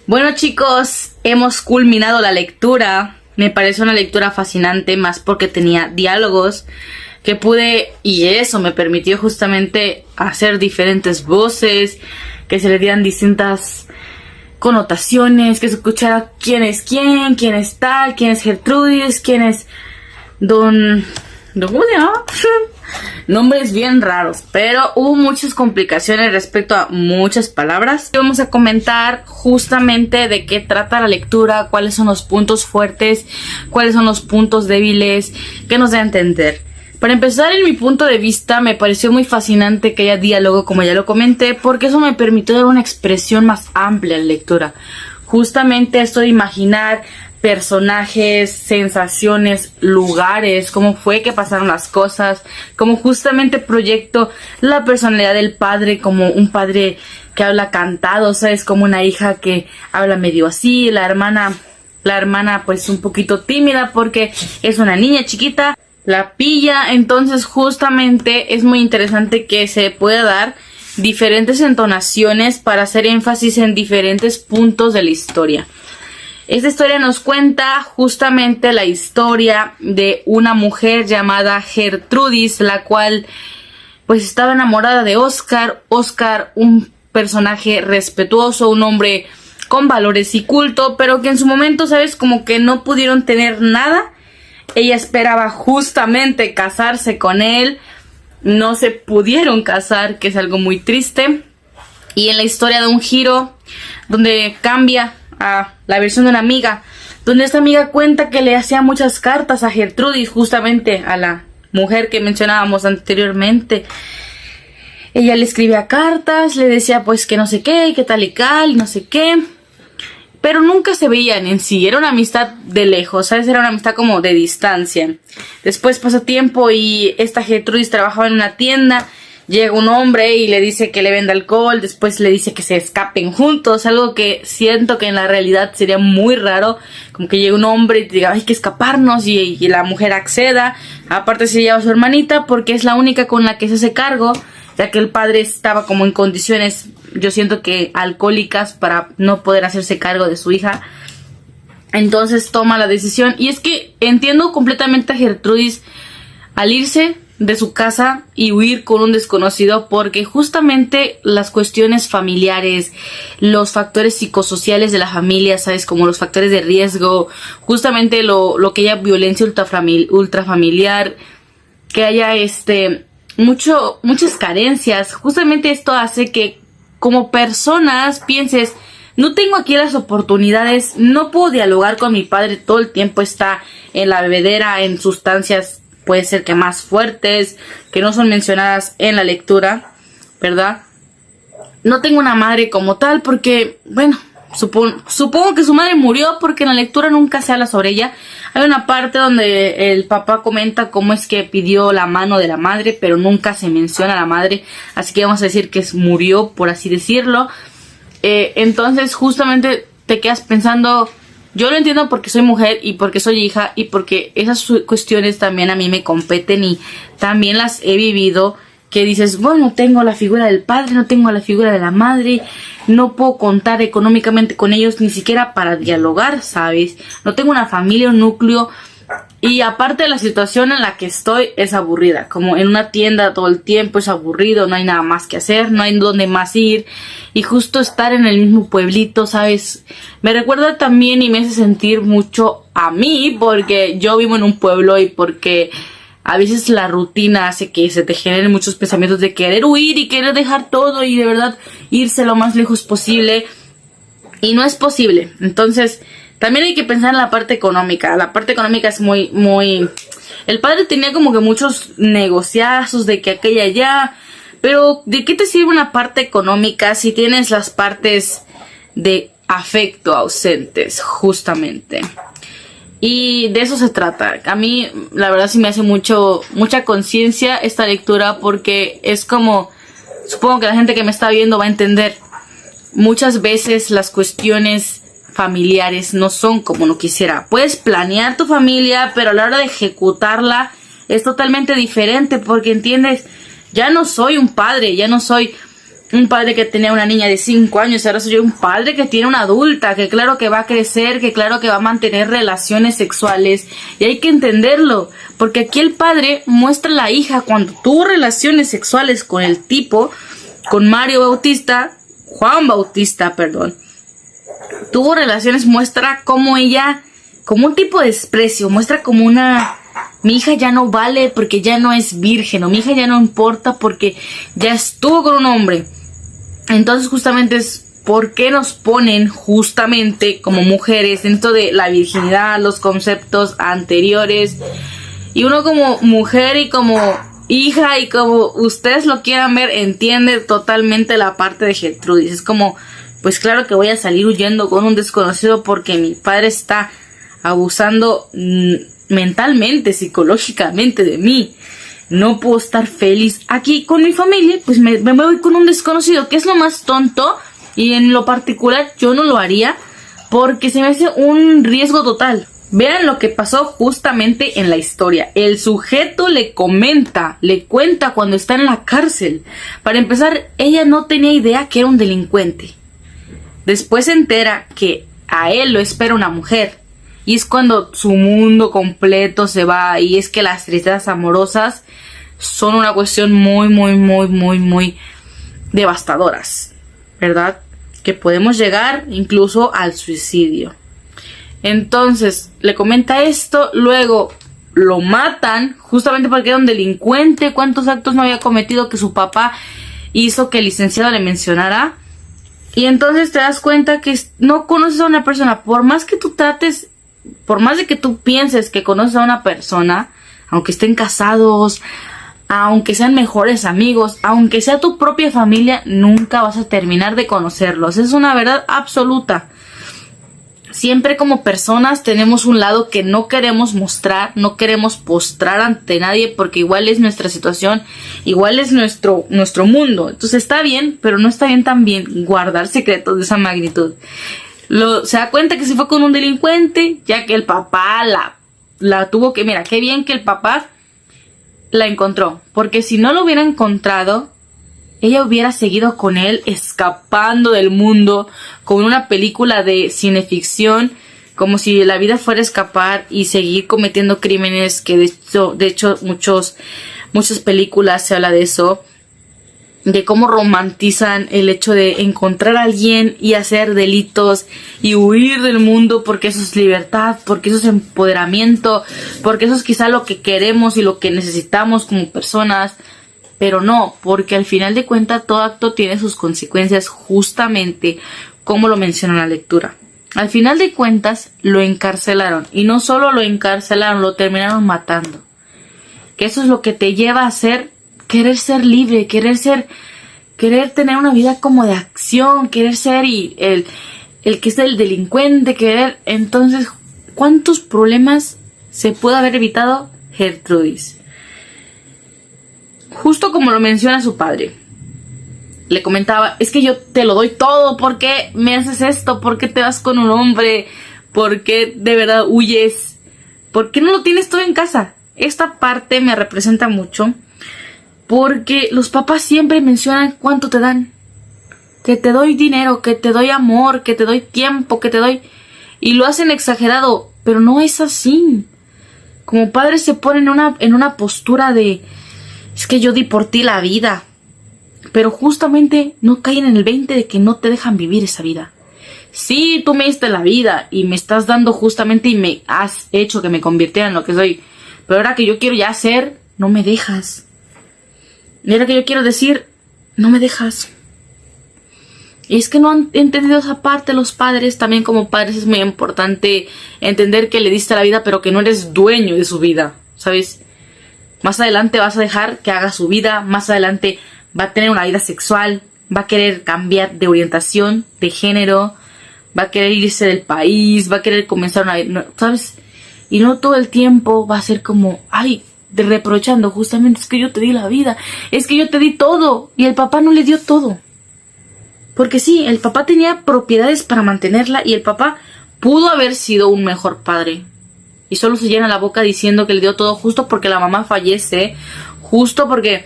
Bueno, chicos, hemos culminado la lectura. Me parece una lectura fascinante, más porque tenía diálogos que pude, y eso me permitió justamente hacer diferentes voces, que se le dieran distintas connotaciones, que se escuchara quién es tal, quién es Gertrudis, quién es ¿cómo se llama? Nombres bien raros, pero hubo muchas complicaciones respecto a muchas palabras. Vamos a comentar justamente de qué trata la lectura, cuáles son los puntos fuertes, cuáles son los puntos débiles, qué nos da a entender. Para empezar, en mi punto de vista, me pareció muy fascinante que haya diálogo, como ya lo comenté, porque eso me permitió dar una expresión más amplia a la lectura. Justamente esto de imaginar personajes, sensaciones, lugares, cómo fue que pasaron las cosas, cómo justamente proyecto la personalidad del padre como un padre que habla cantado, ¿sabes? Como una hija que habla medio así, la hermana pues un poquito tímida porque es una niña chiquita, la pilla. Entonces justamente es muy interesante que se pueda dar diferentes entonaciones para hacer énfasis en diferentes puntos de la historia. Esta historia nos cuenta justamente la historia de una mujer llamada Gertrudis, la cual pues estaba enamorada de Oscar. Oscar, un personaje respetuoso, un hombre con valores y culto, pero que en su momento, ¿sabes? Como que no pudieron tener nada. Ella esperaba justamente casarse con él, no se pudieron casar, que es algo muy triste. Y en la historia da un giro donde cambia a la versión de una amiga, donde esta amiga cuenta que le hacía muchas cartas a Gertrudis, justamente a la mujer que mencionábamos anteriormente. Ella le escribía cartas, le decía pues que no sé qué, que tal y cal, no sé qué, pero nunca se veían en sí. Era una amistad de lejos, ¿sabes? Era una amistad como de distancia. Después pasó tiempo y esta Gertrudis trabajaba en una tienda. Llega un hombre y le dice que le venda alcohol, después le dice que se escapen juntos, algo que siento que en la realidad sería muy raro, como que llegue un hombre y te diga hay que escaparnos y la mujer acceda. Aparte se lleva a su hermanita porque es la única con la que se hace cargo, ya que el padre estaba como en condiciones, yo siento que alcohólicas, para no poder hacerse cargo de su hija. Entonces toma la decisión, y es que entiendo completamente a Gertrudis al irse de su casa y huir con un desconocido, porque justamente las cuestiones familiares, los factores psicosociales de la familia, ¿sabes? Como los factores de riesgo, justamente lo que haya violencia ultrafamiliar, que haya muchas carencias. Justamente esto hace que como personas pienses, no tengo aquí las oportunidades, no puedo dialogar con mi padre, todo el tiempo está en la bebedera, en sustancias puede ser que más fuertes, que no son mencionadas en la lectura, ¿verdad? No tengo una madre como tal porque, bueno, supongo que su madre murió, porque en la lectura nunca se habla sobre ella. Hay una parte donde el papá comenta cómo es que pidió la mano de la madre, pero nunca se menciona a la madre, así que vamos a decir que murió, por así decirlo. Entonces justamente te quedas pensando, yo lo entiendo porque soy mujer y porque soy hija y porque esas cuestiones también a mí me competen y también las he vivido, que dices, bueno, tengo la figura del padre, no tengo la figura de la madre, no puedo contar económicamente con ellos ni siquiera para dialogar, ¿sabes? No tengo una familia, un núcleo, y aparte la situación en la que estoy es aburrida, como en una tienda todo el tiempo es aburrido, no hay nada más que hacer, no hay dónde más ir, y justo estar en el mismo pueblito, ¿sabes? Me recuerda también y me hace sentir mucho a mí, porque yo vivo en un pueblo y porque a veces la rutina hace que se te generen muchos pensamientos de querer huir y querer dejar todo y de verdad irse lo más lejos posible, y no es posible. Entonces también hay que pensar en la parte económica. La parte económica es muy... El padre tenía como que muchos negociazos de que aquella allá, pero ¿de qué te sirve una parte económica si tienes las partes de afecto ausentes, justamente? Y de eso se trata. A mí, la verdad, sí me hace mucha conciencia esta lectura, porque es como, supongo que la gente que me está viendo va a entender, muchas veces las cuestiones familiares no son como uno quisiera. Puedes planear tu familia, pero a la hora de ejecutarla es totalmente diferente, porque entiendes, ya no soy un padre, ya no soy un padre que tenía una niña de 5 años, ahora soy un padre que tiene una adulta, que claro que va a crecer, que claro que va a mantener relaciones sexuales, y hay que entenderlo, porque aquí el padre muestra a la hija cuando tuvo relaciones sexuales con el tipo, con Juan Bautista, tuvo relaciones, muestra como ella, como un tipo de desprecio, muestra como mi hija ya no vale porque ya no es virgen, o mi hija ya no importa porque ya estuvo con un hombre. Entonces justamente es por qué nos ponen justamente como mujeres dentro de la virginidad, los conceptos anteriores, y uno como mujer y como hija y como ustedes lo quieran ver, entiende totalmente la parte de Gertrudis. Es como, pues claro que voy a salir huyendo con un desconocido porque mi padre está abusando mentalmente, psicológicamente de mí. No puedo estar feliz aquí con mi familia, pues me voy con un desconocido, que es lo más tonto, y en lo particular yo no lo haría porque se me hace un riesgo total. Vean lo que pasó justamente en la historia. El sujeto le cuenta cuando está en la cárcel. Para empezar, ella no tenía idea que era un delincuente. Después se entera que a él lo espera una mujer. Y es cuando su mundo completo se va. Y es que las tristezas amorosas son una cuestión muy, muy, muy, muy, muy devastadoras, ¿verdad? Que podemos llegar incluso al suicidio. Entonces, le comenta esto, luego lo matan, justamente porque era un delincuente. ¿Cuántos actos no había cometido que su papá hizo que el licenciado le mencionara? Y entonces te das cuenta que no conoces a una persona, por más que tú trates, por más de que tú pienses que conoces a una persona, aunque estén casados, aunque sean mejores amigos, aunque sea tu propia familia, nunca vas a terminar de conocerlos. Es una verdad absoluta. Siempre como personas tenemos un lado que no queremos mostrar, no queremos postrar ante nadie porque igual es nuestra situación, igual es nuestro mundo. Entonces está bien, pero no está bien también guardar secretos de esa magnitud. Se da cuenta que se fue con un delincuente, ya que el papá la tuvo que... Mira, qué bien que el papá la encontró, porque si no lo hubiera encontrado, ella hubiera seguido con él escapando del mundo, con una película de cineficción, como si la vida fuera a escapar y seguir cometiendo crímenes, que de hecho muchas películas se habla de eso, de cómo romantizan el hecho de encontrar a alguien y hacer delitos y huir del mundo, porque eso es libertad, porque eso es empoderamiento, porque eso es quizá lo que queremos y lo que necesitamos como personas. Pero no, porque al final de cuentas todo acto tiene sus consecuencias, justamente como lo menciona la lectura. Al final de cuentas lo encarcelaron, y no solo lo encarcelaron, lo terminaron matando. Que eso es lo que te lleva a querer ser libre, querer tener una vida como de acción, querer ser el que es el delincuente, Entonces, ¿cuántos problemas se puede haber evitado Gertrudis? Justo como lo menciona su padre. Le comentaba, es que yo te lo doy todo, ¿por qué me haces esto? ¿Por qué te vas con un hombre? ¿Por qué de verdad huyes? ¿Por qué no lo tienes todo en casa? Esta parte me representa mucho, porque los papás siempre mencionan cuánto te dan. Que te doy dinero, que te doy amor, que te doy tiempo, que te doy... Y lo hacen exagerado, pero no es así. Como padres se ponen en una postura de... Es que yo di por ti la vida. Pero justamente no caen en el 20 de que no te dejan vivir esa vida. Sí, tú me diste la vida y me estás dando justamente y me has hecho que me convirtiera en lo que soy. Pero ahora que yo quiero ya ser, no me dejas. Y ahora que yo quiero decir, no me dejas. Y es que no han entendido esa parte los padres. También como padres es muy importante entender que le diste la vida, pero que no eres dueño de su vida, ¿sabes? Más adelante vas a dejar que haga su vida, más adelante va a tener una vida sexual, va a querer cambiar de orientación, de género, va a querer irse del país, va a querer comenzar una vida, ¿sabes? Y no todo el tiempo va a ser como, reprochando, justamente es que yo te di la vida, es que yo te di todo, y el papá no le dio todo. Porque sí, el papá tenía propiedades para mantenerla y el papá pudo haber sido un mejor padre. Y solo se llena la boca diciendo que le dio todo justo porque la mamá fallece, justo porque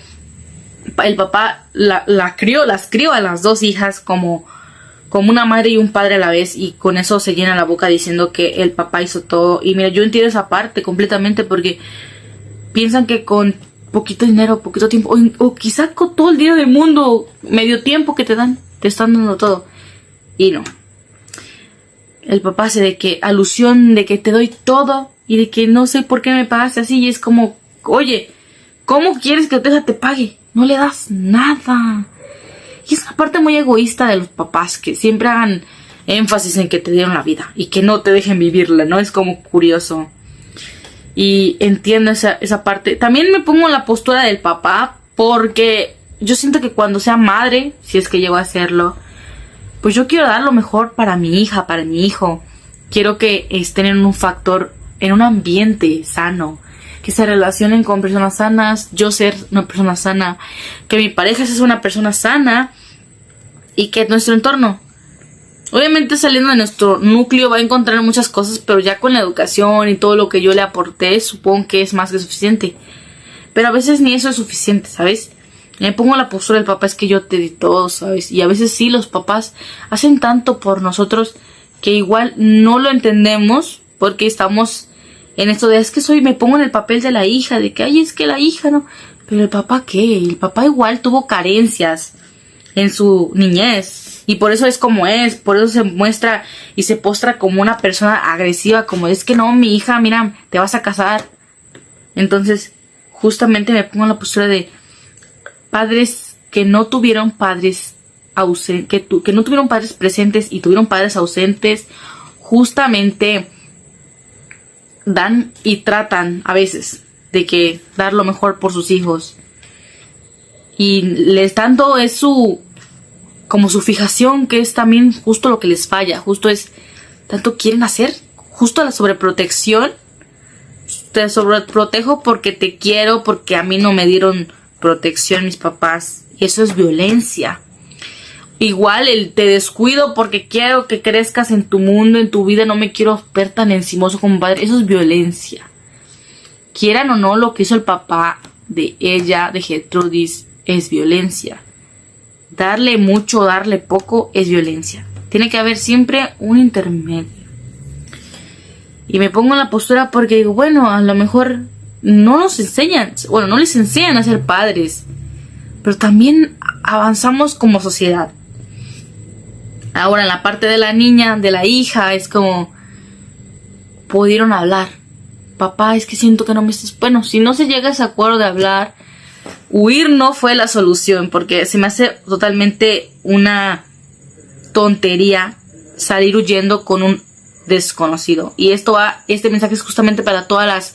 el papá las crió a las dos hijas como una madre y un padre a la vez, y con eso se llena la boca diciendo que el papá hizo todo. Y mira, yo entiendo esa parte completamente, porque piensan que con poquito dinero, poquito tiempo, o quizá con todo el dinero del mundo, medio tiempo que te están dando todo. Y no. El papá hace de que alusión de que te doy todo y de que no sé por qué me pagaste así, y es como, oye, ¿cómo quieres que tu hija te pague? No le das nada. Y es una parte muy egoísta de los papás, que siempre hagan énfasis en que te dieron la vida y que no te dejen vivirla, ¿no? Es como curioso. Y entiendo esa parte. También me pongo en la postura del papá, porque yo siento que cuando sea madre, si es que llego a hacerlo, pues yo quiero dar lo mejor para mi hija, para mi hijo. Quiero que estén en un factor, en un ambiente sano, que se relacionen con personas sanas, yo ser una persona sana, que mi pareja sea una persona sana, y que nuestro entorno, obviamente saliendo de nuestro núcleo, va a encontrar muchas cosas, pero ya con la educación y todo lo que yo le aporté, supongo que es más que suficiente. Pero a veces ni eso es suficiente, ¿sabes? Me pongo la postura del papá, es que yo te di todo, ¿sabes? Y a veces sí, los papás hacen tanto por nosotros que igual no lo entendemos, porque estamos en esto de, es que me pongo en el papel de la hija, de que, ay, es que la hija, ¿no? Pero el papá, ¿qué? El papá igual tuvo carencias en su niñez, y por eso es como es, por eso se muestra y se postra como una persona agresiva, como es que no, mi hija, mira, te vas a casar. Entonces, justamente me pongo en la postura de padres que no tuvieron padres ausentes, que no tuvieron padres presentes y tuvieron padres ausentes, justamente dan y tratan a veces de que dar lo mejor por sus hijos, y les tanto es como su fijación, que es también justo lo que les falla, justo es tanto quieren hacer, justo la sobreprotección. Te sobreprotejo porque te quiero, porque a mí no me dieron protección mis papás, y eso es violencia. Igual el te descuido porque quiero que crezcas en tu mundo, en tu vida, no me quiero ver tan encimoso como padre, eso es violencia. Quieran o no, lo que hizo el papá de ella, de Gertrudis, es violencia. Darle mucho, darle poco es violencia. Tiene que haber siempre un intermedio. Y me pongo en la postura porque digo, bueno, a lo mejor no nos enseñan, bueno, no les enseñan a ser padres, pero también avanzamos como sociedad. Ahora en la parte de la niña, de la hija, es como pudieron hablar. Papá, es que siento que no me estás... Bueno, si no se llega a ese acuerdo de hablar, huir no fue la solución, porque se me hace totalmente una tontería salir huyendo con un desconocido. Y este mensaje es justamente para todas las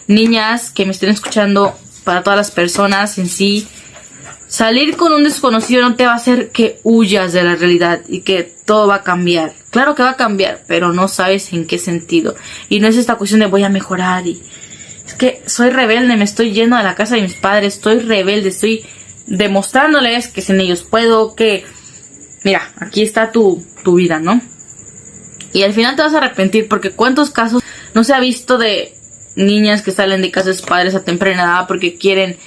niñas que me estén escuchando, para todas las personas en sí. Salir con un desconocido no te va a hacer que huyas de la realidad y que todo va a cambiar. Claro que va a cambiar, pero no sabes en qué sentido. Y no es esta cuestión de voy a mejorar y... Es que soy rebelde, me estoy yendo a la casa de mis padres, estoy rebelde, estoy demostrándoles que sin ellos puedo, que... Mira, aquí está tu vida, ¿no? Y al final te vas a arrepentir, porque cuántos casos no se ha visto de niñas que salen de casa de sus padres a temprana edad porque quieren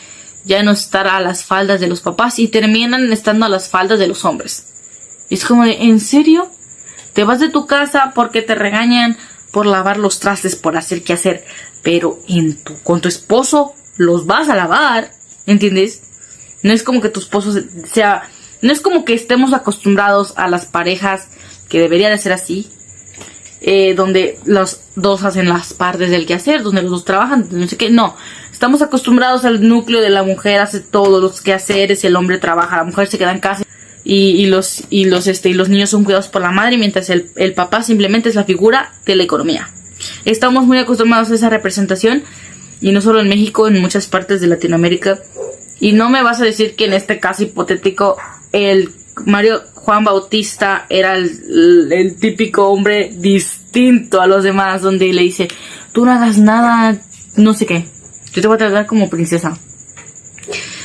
ya no estar a las faldas de los papás y terminan estando a las faldas de los hombres. Y es como de, ¿en serio? Te vas de tu casa porque te regañan por lavar los trastes, por hacer qué hacer, pero con tu esposo los vas a lavar, ¿entiendes? No es como que tu esposo sea... No es como que estemos acostumbrados a las parejas, que debería de ser así, donde los dos hacen las partes del quehacer, donde los dos trabajan, no sé qué, no. Estamos acostumbrados al núcleo de la mujer hace todos los quehaceres, el hombre trabaja, la mujer se queda en casa y los niños son cuidados por la madre, mientras el papá simplemente es la figura de la economía. Estamos muy acostumbrados a esa representación, y no solo en México, en muchas partes de Latinoamérica. Y no me vas a decir que en este caso hipotético el Mario Juan Bautista era el típico hombre distinto a los demás, donde le dice, tú no hagas nada, no sé qué, yo te voy a tratar como princesa.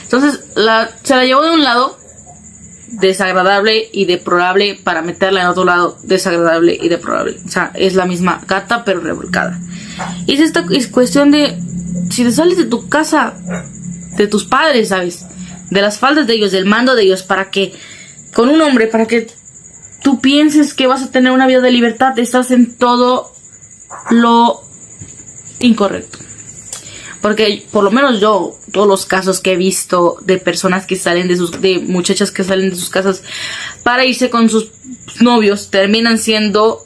Entonces se la llevó de un lado desagradable y deplorable para meterla en otro lado desagradable y deplorable. O sea, es la misma gata pero revolcada. Y es cuestión de, si te sales de tu casa, de tus padres, ¿sabes? de las faldas de ellos, del mando de ellos, para que, con un hombre, para que tú pienses que vas a tener una vida de libertad, estás en todo lo incorrecto. Porque por lo menos yo, todos los casos que he visto de personas que salen de muchachas que salen de sus casas para irse con sus novios, terminan siendo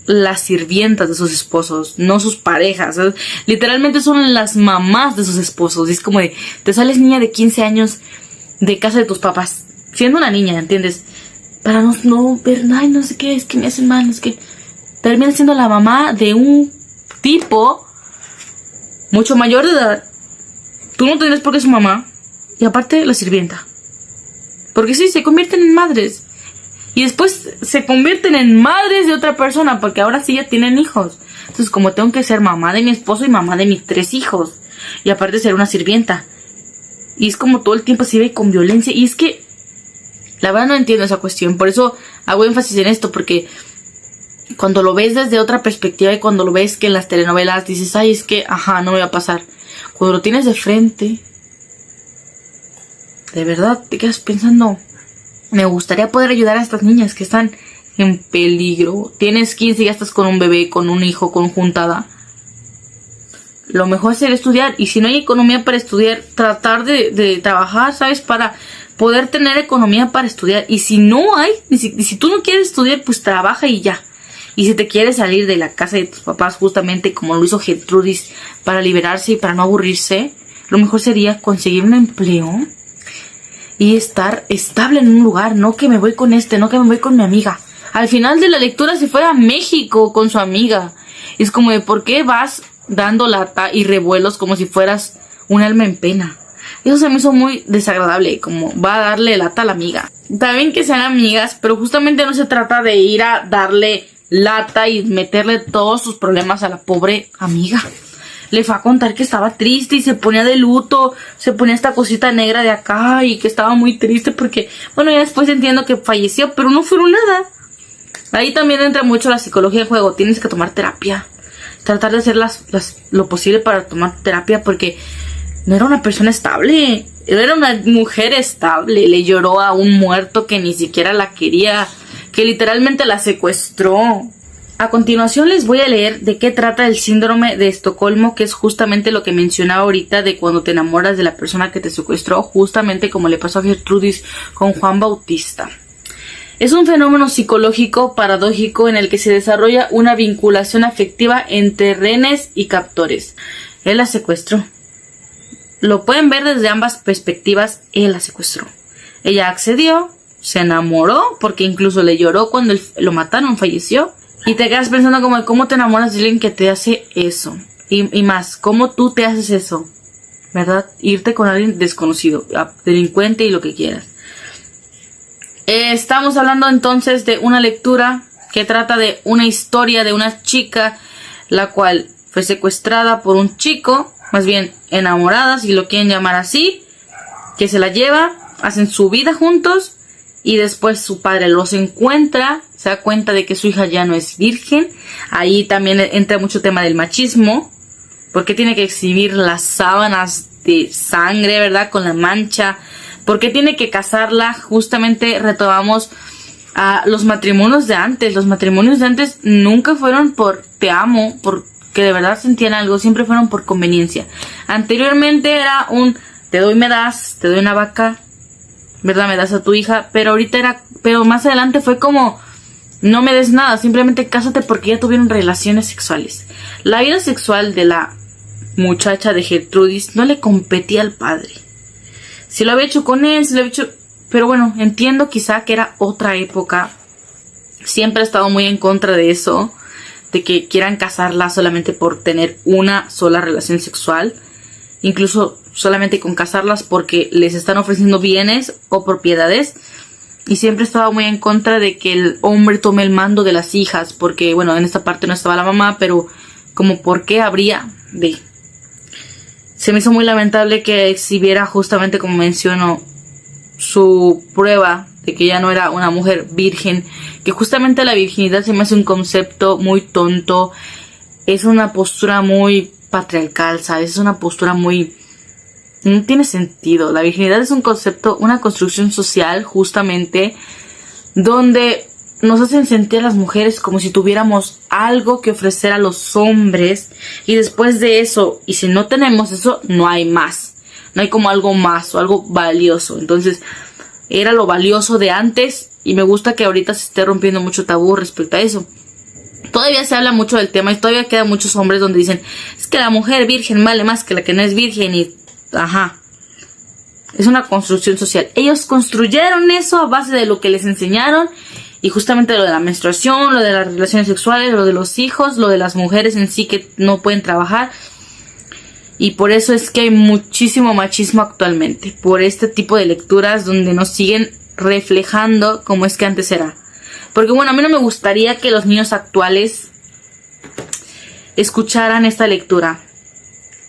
las sirvientas de sus esposos, no sus parejas. O sea, literalmente son las mamás de sus esposos. Y es como de, te sales niña de 15 años de casa de tus papás, siendo una niña, ¿entiendes? Para no ver, ay, no sé qué, es que me hacen mal, es que termina siendo la mamá de un tipo mucho mayor de edad. Tú no tienes por qué su mamá. Y aparte la sirvienta. Porque sí, se convierten en madres. Y después se convierten en madres de otra persona. Porque ahora sí ya tienen hijos. Entonces como tengo que ser mamá de mi esposo y mamá de mis 3 hijos. Y aparte ser una sirvienta. Y es como todo el tiempo se ve con violencia. Y es que la verdad no entiendo esa cuestión. Por eso hago énfasis en esto. Porque cuando lo ves desde otra perspectiva y cuando lo ves que en las telenovelas dices, ay, es que, ajá, no me va a pasar. Cuando lo tienes de frente, de verdad te quedas pensando, me gustaría poder ayudar a estas niñas que están en peligro. Tienes 15 y ya estás con un bebé, con un hijo, conjuntada. Lo mejor es estudiar. Y si no hay economía para estudiar, tratar de trabajar, ¿sabes? Para poder tener economía para estudiar. Y si no hay, y si tú no quieres estudiar, pues trabaja y ya. Y si te quieres salir de la casa de tus papás, justamente como lo hizo Gertrudis, para liberarse y para no aburrirse, lo mejor sería conseguir un empleo y estar estable en un lugar. No que me voy con no que me voy con mi amiga. Al final de la lectura se fue a México con su amiga. Es como de, ¿por qué vas dando lata y revuelos como si fueras un alma en pena? Eso se me hizo muy desagradable, como va a darle lata a la amiga. También que sean amigas, pero justamente no se trata de ir a darle lata y meterle todos sus problemas a la pobre amiga. Le fue a contar que estaba triste y se ponía de luto, se ponía esta cosita negra de acá y que estaba muy triste porque, bueno, ya después entiendo que falleció, pero no fueron nada. Ahí también entra mucho la psicología en juego. Tienes que tomar terapia, tratar de hacer lo posible para tomar terapia, porque no era una persona estable, era una mujer estable. Le lloró a un muerto que ni siquiera la quería, que literalmente la secuestró. A continuación les voy a leer de qué trata el síndrome de Estocolmo, que es justamente lo que mencionaba ahorita de cuando te enamoras de la persona que te secuestró, justamente como le pasó a Gertrudis con Juan Bautista. Es un fenómeno psicológico paradójico en el que se desarrolla una vinculación afectiva entre rehenes y captores. Él la secuestró. Lo pueden ver desde ambas perspectivas. Él la secuestró. Ella accedió, se enamoró, porque incluso le lloró cuando lo mataron, falleció. Y te quedas pensando como, ¿cómo te enamoras de alguien que te hace eso? Y más, ¿cómo tú te haces eso? ¿Verdad? Irte con alguien desconocido, delincuente y lo que quieras. Estamos hablando entonces de una lectura que trata de una historia de una chica, la cual fue secuestrada por un chico, más bien enamorada, si lo quieren llamar así, que se la lleva, hacen su vida juntos, y después su padre los encuentra, se da cuenta de que su hija ya no es virgen. Ahí también entra mucho tema del machismo, porque tiene que exhibir las sábanas de sangre, ¿verdad? Con la mancha. ¿Por qué tiene que casarla? Justamente retomamos a los matrimonios de antes. Los matrimonios de antes nunca fueron por te amo, porque de verdad sentían algo, siempre fueron por conveniencia. Anteriormente era un te doy, me das, te doy una vaca, ¿verdad? Me das a tu hija, pero pero más adelante fue como, no me des nada, simplemente cásate porque ya tuvieron relaciones sexuales. La vida sexual de la muchacha de Gertrudis no le competía al padre. Si lo había hecho con él, pero bueno, entiendo quizá que era otra época. Siempre he estado muy en contra de eso, de que quieran casarla solamente por tener una sola relación sexual, incluso solamente con casarlas porque les están ofreciendo bienes o propiedades. Y siempre he estado muy en contra de que el hombre tome el mando de las hijas, porque bueno, en esta parte no estaba la mamá, pero como por qué habría de... Se me hizo muy lamentable que exhibiera, justamente como menciono, su prueba de que ella no era una mujer virgen, que justamente la virginidad se me hace un concepto muy tonto, es una postura muy patriarcal, ¿sabes? Es una postura muy No tiene sentido. La virginidad es un concepto, una construcción social, justamente, donde nos hacen sentir a las mujeres como si tuviéramos algo que ofrecer a los hombres. Y después de eso, y si no tenemos eso, no hay más. No hay como algo más o algo valioso. Entonces, era lo valioso de antes. Y me gusta que ahorita se esté rompiendo mucho tabú respecto a eso. Todavía se habla mucho del tema y todavía quedan muchos hombres donde dicen, es que la mujer virgen vale más que la que no es virgen y... Ajá. Es una construcción social. Ellos construyeron eso a base de lo que les enseñaron y justamente lo de la menstruación, lo de las relaciones sexuales, lo de los hijos, lo de las mujeres en sí que no pueden trabajar. Y por eso es que hay muchísimo machismo actualmente. Por este tipo de lecturas donde nos siguen reflejando como es que antes era. Porque bueno, a mí no me gustaría que los niños actuales escucharan esta lectura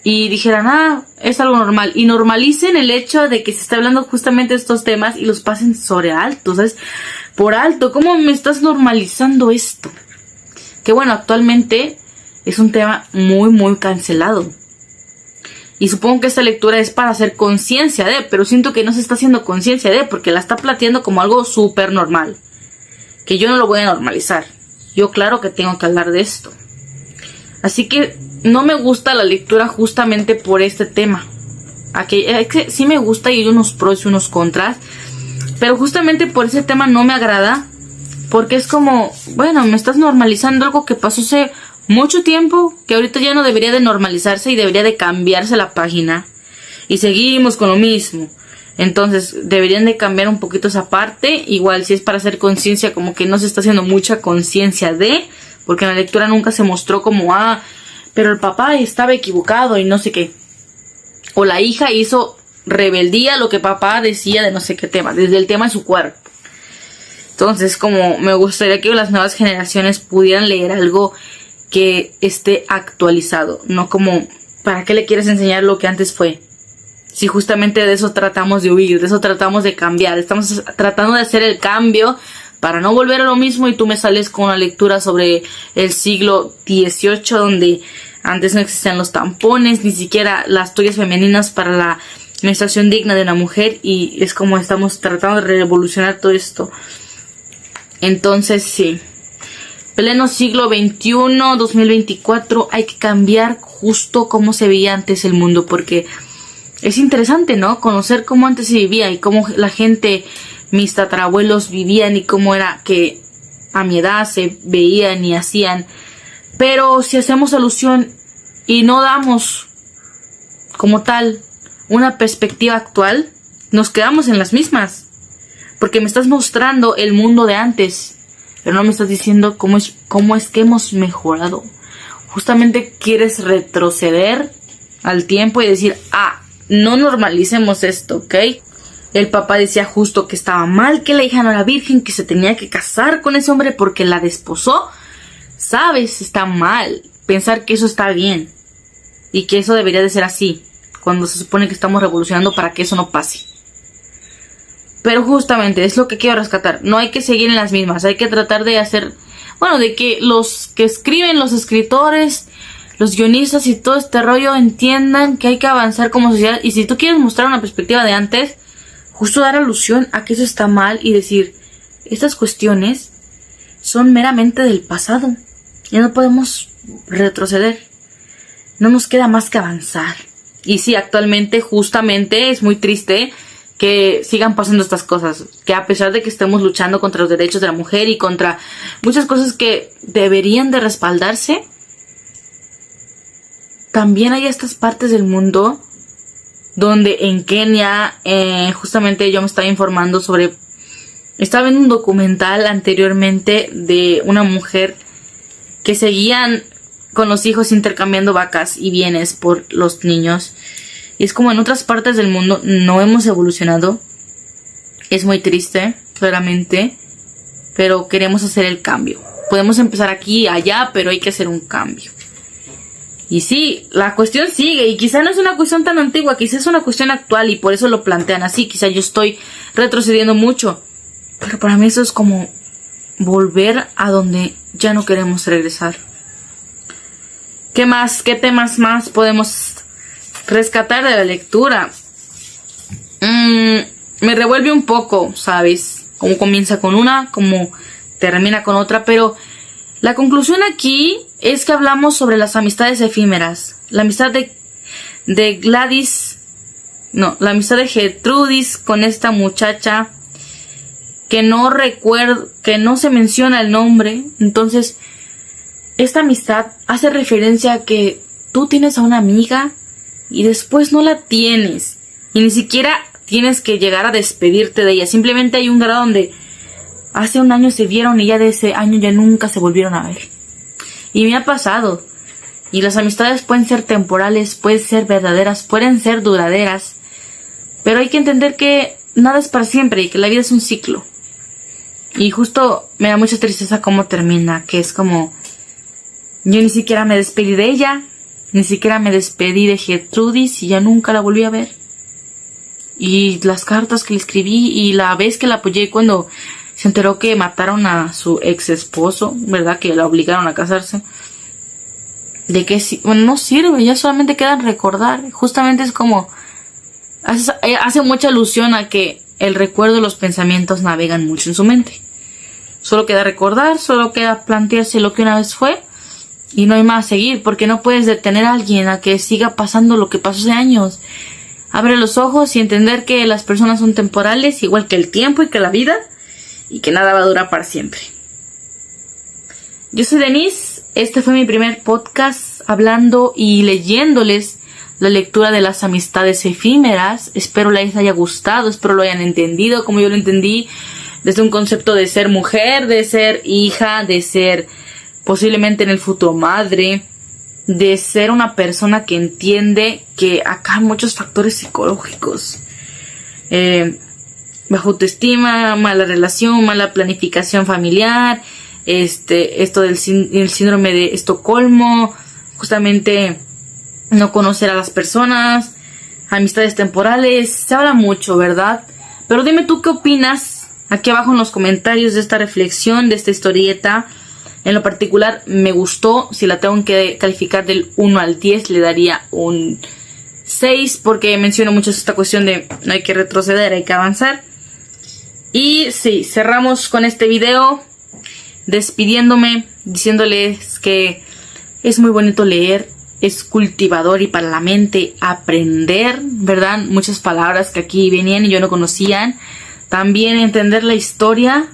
y dijeran, es algo normal, y normalicen el hecho de que se está hablando justamente de estos temas y los pasen sobre alto, ¿sabes? Por alto, ¿cómo me estás normalizando esto? Que bueno, actualmente es un tema muy, muy cancelado. Y supongo que esta lectura es para hacer conciencia de, pero siento que no se está haciendo conciencia de, porque la está planteando como algo súper normal. Que yo no lo voy a normalizar. Yo claro que tengo que hablar de esto. Así que no me gusta la lectura justamente por este tema. Es que sí me gusta y hay unos pros y unos contras. Pero justamente por ese tema no me agrada. Porque es como, bueno, me estás normalizando algo que pasó hace mucho tiempo. Que ahorita ya no debería de normalizarse y debería de cambiarse la página. Y seguimos con lo mismo. Entonces deberían de cambiar un poquito esa parte. Igual si es para hacer conciencia, como que no se está haciendo mucha conciencia de... Porque en la lectura nunca se mostró como, pero el papá estaba equivocado y no sé qué. O la hija hizo rebeldía a lo que papá decía de no sé qué tema, desde el tema de su cuerpo. Entonces, como me gustaría que las nuevas generaciones pudieran leer algo que esté actualizado. No como, ¿para qué le quieres enseñar lo que antes fue? Si justamente de eso tratamos de huir, de eso tratamos de cambiar. Estamos tratando de hacer el cambio para no volver a lo mismo y tú me sales con una lectura sobre el siglo XVIII donde antes no existían los tampones, ni siquiera las toallas femeninas para la menstruación digna de una mujer y es como estamos tratando de revolucionar todo esto. Entonces sí, pleno siglo XXI, 2024, hay que cambiar justo cómo se veía antes el mundo porque es interesante, ¿no? Conocer cómo antes se vivía y cómo la gente... mis tatarabuelos vivían y cómo era que a mi edad se veían y hacían. Pero si hacemos alusión y no damos como tal una perspectiva actual, nos quedamos en las mismas. Porque me estás mostrando el mundo de antes, pero no me estás diciendo cómo es que hemos mejorado. Justamente quieres retroceder al tiempo y decir, no normalicemos esto, ¿ok? El papá decía justo que estaba mal, que la hija no era virgen, que se tenía que casar con ese hombre porque la desposó. ¿Sabes? Está mal pensar que eso está bien. Y que eso debería de ser así. Cuando se supone que estamos revolucionando para que eso no pase. Pero justamente es lo que quiero rescatar. No hay que seguir en las mismas. Hay que tratar de hacer... Bueno, de que los que escriben, los escritores, los guionistas y todo este rollo entiendan que hay que avanzar como sociedad. Y si tú quieres mostrar una perspectiva de antes... Justo dar alusión a que eso está mal y decir, estas cuestiones son meramente del pasado. Ya no podemos retroceder. No nos queda más que avanzar. Y sí, actualmente justamente es muy triste que sigan pasando estas cosas. Que a pesar de que estemos luchando contra los derechos de la mujer y contra muchas cosas que deberían de respaldarse, también hay estas partes del mundo donde en Kenia, justamente yo me estaba informando sobre... Estaba viendo un documental anteriormente de una mujer que seguían con los hijos intercambiando vacas y bienes por los niños. Y es como en otras partes del mundo no hemos evolucionado. Es muy triste, claramente, pero queremos hacer el cambio. Podemos empezar aquí y allá, pero hay que hacer un cambio. Y sí, la cuestión sigue y quizá no es una cuestión tan antigua, quizá es una cuestión actual y por eso lo plantean así. Quizá yo estoy retrocediendo mucho, pero para mí eso es como volver a donde ya no queremos regresar. ¿Qué más? ¿Qué temas más podemos rescatar de la lectura? me revuelve un poco, ¿sabes? Cómo comienza con una, cómo termina con otra, pero la conclusión aquí es que hablamos sobre las amistades efímeras. La amistad de Gladys, no, la amistad de Gertrudis con esta muchacha que no recuerdo, que no se menciona el nombre. Entonces, esta amistad hace referencia a que tú tienes a una amiga y después no la tienes. Y ni siquiera tienes que llegar a despedirte de ella. Simplemente hay un grado donde hace un año se vieron y ya de ese año ya nunca se volvieron a ver. Y me ha pasado. Y las amistades pueden ser temporales, pueden ser verdaderas, pueden ser duraderas. Pero hay que entender que nada es para siempre y que la vida es un ciclo. Y justo me da mucha tristeza cómo termina, que es como... Yo ni siquiera me despedí de ella, ni siquiera me despedí de Gertrudis y ya nunca la volví a ver. Y las cartas que le escribí y la vez que la apoyé cuando se enteró que mataron a su ex esposo, ¿verdad? Que la obligaron a casarse. De que bueno, no sirve, ya solamente queda recordar. Justamente es como... Hace mucha alusión a que el recuerdo y los pensamientos navegan mucho en su mente. Solo queda recordar, solo queda plantearse lo que una vez fue y no hay más a seguir, porque no puedes detener a alguien a que siga pasando lo que pasó hace años. Abre los ojos y entender que las personas son temporales, igual que el tiempo y que la vida, y que nada va a durar para siempre. Yo soy Denise, este fue mi primer podcast hablando y leyéndoles la lectura de las amistades efímeras. Espero les haya gustado, espero lo hayan entendido como yo lo entendí, desde un concepto de ser mujer, de ser hija, de ser posiblemente en el futuro madre, de ser una persona que entiende que acá hay muchos factores psicológicos. Baja autoestima, mala relación, mala planificación familiar, esto del el síndrome de Estocolmo, justamente no conocer a las personas, amistades temporales, se habla mucho, ¿verdad? Pero dime tú qué opinas aquí abajo en los comentarios de esta reflexión, de esta historieta. En lo particular me gustó. Si la tengo que calificar del 1 al 10 le daría un 6, porque menciono mucho esta cuestión de no hay que retroceder, hay que avanzar. Y sí, cerramos con este video despidiéndome, diciéndoles que es muy bonito leer, es cultivador y para la mente aprender, ¿verdad? Muchas palabras que aquí venían y yo no conocían. También entender la historia,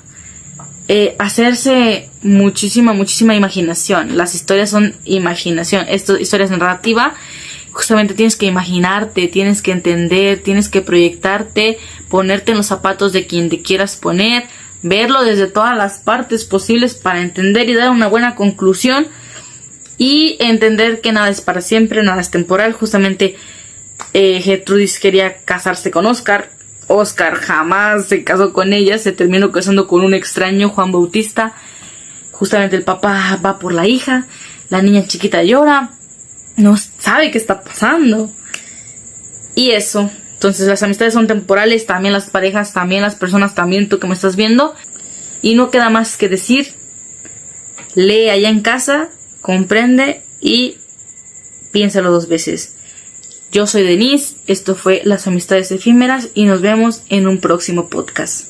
hacerse muchísima imaginación. Las historias son imaginación, esto historia es narrativa. Justamente tienes que imaginarte, tienes que entender, tienes que proyectarte, ponerte en los zapatos de quien te quieras poner, verlo desde todas las partes posibles para entender y dar una buena conclusión. Y entender que nada es para siempre, nada es temporal. Justamente Gertrudis quería casarse con Oscar. Oscar jamás se casó con ella, se terminó casando con un extraño, Juan Bautista. Justamente el papá va por la hija, la niña chiquita llora, no sabe qué está pasando. Y eso, entonces las amistades son temporales, también las parejas, también las personas, también tú que me estás viendo. Y no queda más que decir, lee allá en casa, comprende y piénsalo 2 veces. Yo soy Denise, esto fue Las Amistades Efímeras y nos vemos en un próximo podcast.